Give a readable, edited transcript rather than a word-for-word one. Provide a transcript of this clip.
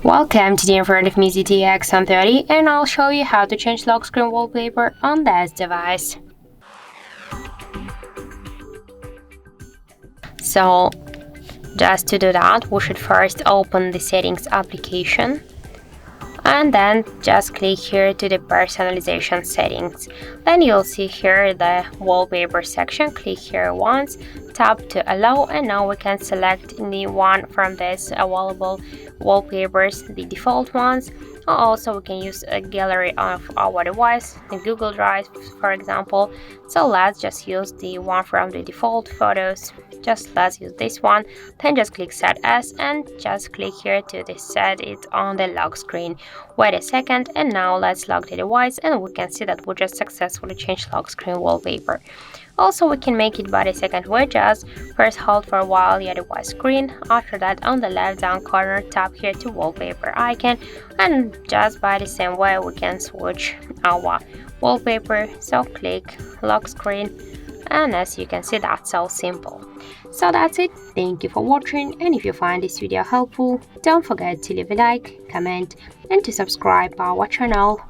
Welcome to the in front of me ZTE 30 and I'll show you how to change lock screen wallpaper on this device. So just to do that, we should first open the settings application and then just click here to the personalization settings. Then you'll see here the wallpaper section. Click here once, tap to allow, and now we can select the one from this available wallpapers, the default ones. Also, we can use a gallery of our device, the Google Drive for example. So let's just use the one from the default photos. Let's use this one. Then just click set as and just click here to set it on the lock screen. Wait a second, and now let's lock the device, and we can see that we just successfully changed lock screen wallpaper. Also, we can make it by the second way. Just first hold for a while your device screen. After that, on the left down corner, tap here to wallpaper icon, and just by the same way we can switch our wallpaper. So click lock screen, and as you can see, that's so simple. So that's it. Thank you for watching, and if you find this video helpful, don't forget to leave a like, comment, and to subscribe our channel.